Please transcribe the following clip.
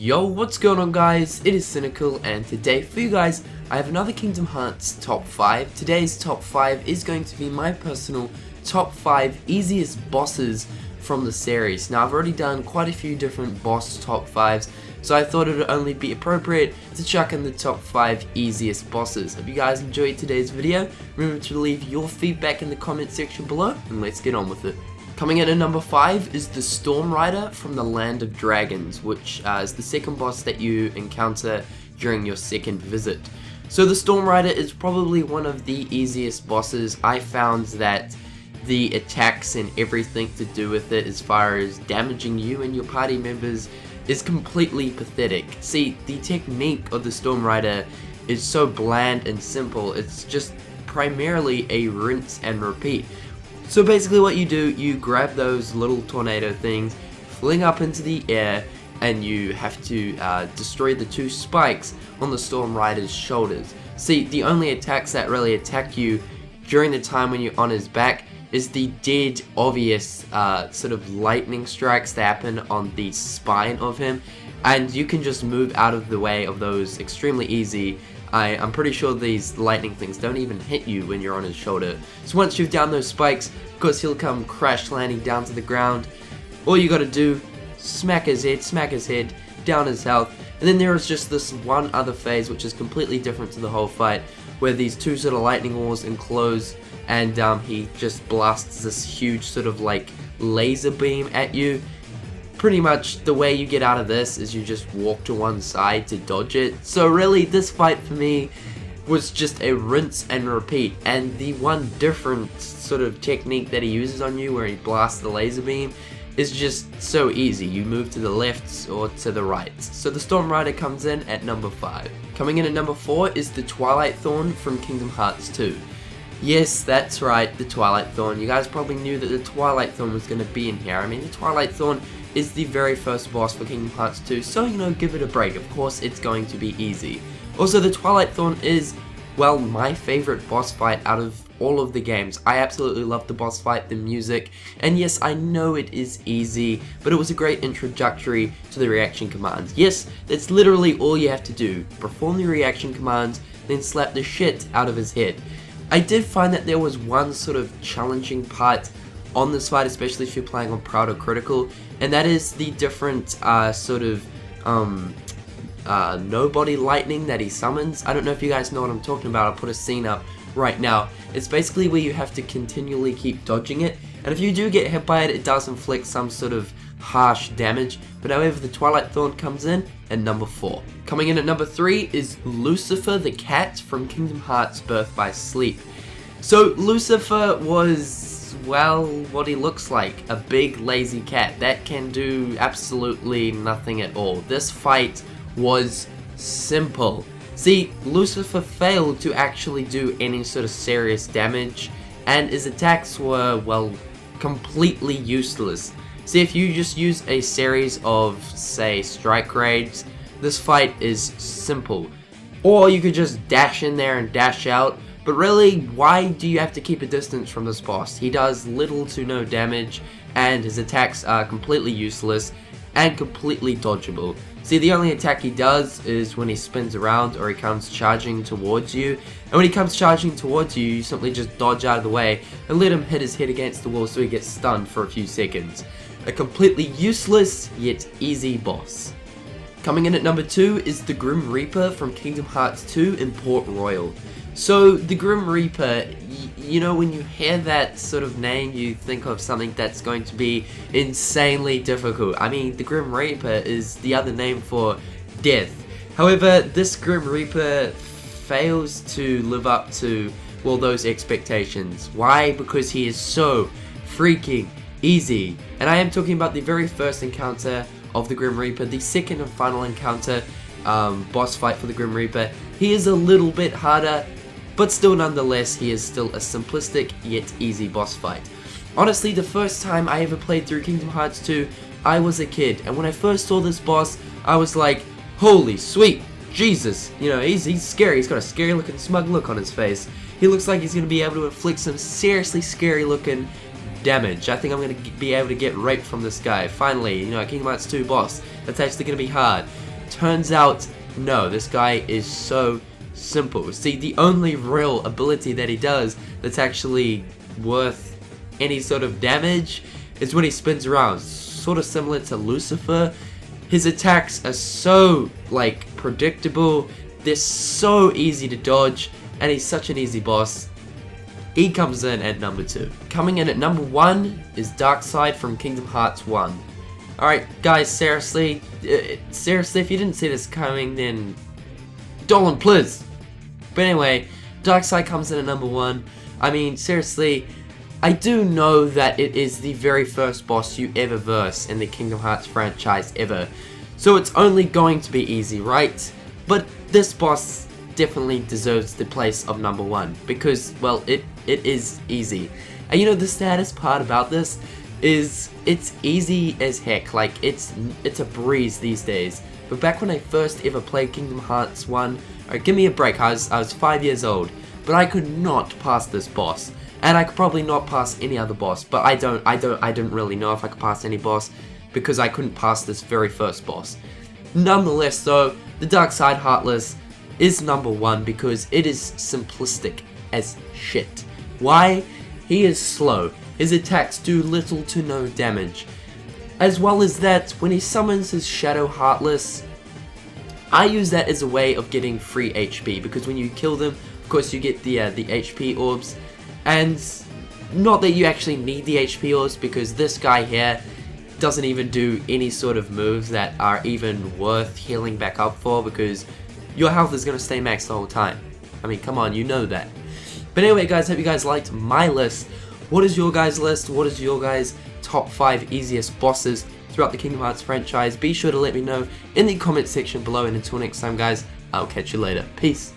Yo, what's going on guys? It is Cynnnical, and today for you guys I have another Kingdom Hearts top 5. Today's top 5 is going to be my personal top 5 easiest bosses from the series. Now I've already done quite a few different boss top 5s, so I thought it would only be appropriate to chuck in the top 5 easiest bosses. Hope you guys enjoyed today's video. Remember to leave your feedback in the comment section below, and let's get on with it. Coming in at number 5 is the Storm Rider from the Land of Dragons, which is the second boss that you encounter during your second visit. So the Storm Rider is probably one of the easiest bosses. I found that the attacks and everything to do with it as far as damaging you and your party members is completely pathetic. See, the technique of the Storm Rider is so bland and simple. It's just primarily a rinse and repeat. So basically what you do, you grab those little tornado things, fling up into the air, and you have to destroy the two spikes on the Storm Rider's shoulders. See, the only attacks that really attack you during the time when you're on his back is the dead obvious sort of lightning strikes that happen on the spine of him, and you can just move out of the way of those extremely easy. I'm pretty sure these lightning things don't even hit you when you're on his shoulder. So once you've down those spikes, of course he'll come crash landing down to the ground. All you gotta do, smack his head, down his health, and then there is just this one other phase which is completely different to the whole fight, where these two sort of lightning walls enclose, and he just blasts this huge sort of like laser beam at you. Pretty much the way you get out of this is you just walk to one side to dodge it. So really this fight for me was just a rinse and repeat, and the one different sort of technique that he uses on you where he blasts the laser beam is just so easy. You move to the left or to the right. So the Storm Rider comes in at number 5. Coming in at number 4 is the Twilight Thorn from Kingdom Hearts 2. Yes, that's right, the Twilight Thorn. You guys probably knew that the Twilight Thorn was going to be in here. I mean, the Twilight Thorn is the very first boss for Kingdom Hearts 2, so you know, give it a break. Of course it's going to be easy. Also, the Twilight Thorn is, well, my favorite boss fight out of all of the games. I absolutely love the boss fight, the music, and yes, I know it is easy, but it was a great introductory to the reaction commands. Yes, that's literally all you have to do. Perform the reaction commands, then slap the shit out of his head. I did find that there was one sort of challenging part on this fight, especially if you're playing on Proud or Critical, and that is the different sort of nobody lightning that he summons. I don't know if you guys know what I'm talking about. I'll put a scene up right now. It's basically where you have to continually keep dodging it, and if you do get hit by it, it does inflict some sort of harsh damage. But however, the Twilight Thorn comes in at number 4. Coming in at number 3 is Lucifer the Cat from Kingdom Hearts Birth by Sleep. So Lucifer was, well, what he looks like, a big lazy cat that can do absolutely nothing at all. This fight was simple. See, Lucifer failed to actually do any sort of serious damage, and his attacks were, well, completely useless. See, if you just use a series of, say, strike raids, this fight is simple. Or you could just dash in there and dash out, but really, why do you have to keep a distance from this boss? He does little to no damage, and his attacks are completely useless and completely dodgeable. See, the only attack he does is when he spins around or he comes charging towards you. And when he comes charging towards you, you simply just dodge out of the way and let him hit his head against the wall so he gets stunned for a few seconds. A completely useless yet easy boss. Coming in at number 2 is the Grim Reaper from Kingdom Hearts 2 in Port Royal. So the Grim Reaper, you know, when you hear that sort of name, you think of something that's going to be insanely difficult. I mean, the Grim Reaper is the other name for death. However, this Grim Reaper fails to live up to, well, those expectations. Why? Because he is so freaking easy. And I am talking about the very first encounter of the Grim Reaper, the second and final encounter, boss fight for the Grim Reaper. He is a little bit harder, but still nonetheless, he is still a simplistic yet easy boss fight. Honestly, the first time I ever played through Kingdom Hearts 2, I was a kid, and when I first saw this boss, I was like, holy sweet Jesus, you know, he's scary. He's got a scary looking smug look on his face. He looks like he's going to be able to inflict some seriously scary looking damage. I think I'm going to be able to get raped from this guy. Finally, you know, a Kingdom Hearts 2 boss. That's actually going to be hard. Turns out, no, this guy is so simple. See, the only real ability that he does that's actually worth any sort of damage is when he spins around. Sort of similar to Lucifer. His attacks are so, like, predictable. They're so easy to dodge, and he's such an easy boss. He comes in at number 2. Coming in at number 1 is Darkside from Kingdom Hearts 1. Alright, guys, seriously, if you didn't see this coming, then Dolan, please. But anyway, Darkside comes in at number 1. I mean, seriously, I do know that it is the very first boss you ever verse in the Kingdom Hearts franchise ever, so it's only going to be easy, right? But this boss definitely deserves the place of number 1, because, well, it is easy. And you know, the saddest part about this is it's easy as heck. Like, it's a breeze these days. But back when I first ever played Kingdom Hearts 1, alright, give me a break, I was 5 years old, but I could not pass this boss. And I could probably not pass any other boss, but I didn't really know if I could pass any boss, because I couldn't pass this very first boss. Nonetheless though, the Darkside Heartless is number 1 because it is simplistic as shit. Why? He is slow. His attacks do little to no damage. As well as that, when he summons his Shadow Heartless, I use that as a way of getting free HP, because when you kill them, of course you get the HP orbs. And not that you actually need the HP orbs, because this guy here doesn't even do any sort of moves that are even worth healing back up for, because your health is going to stay maxed the whole time. I mean, come on, you know that. But anyway guys, hope you guys liked my list. What is your guys' list? What is your guys' top 5 easiest bosses throughout the Kingdom Hearts franchise? Be sure to let me know in the comment section below, and until next time guys, I'll catch you later. Peace.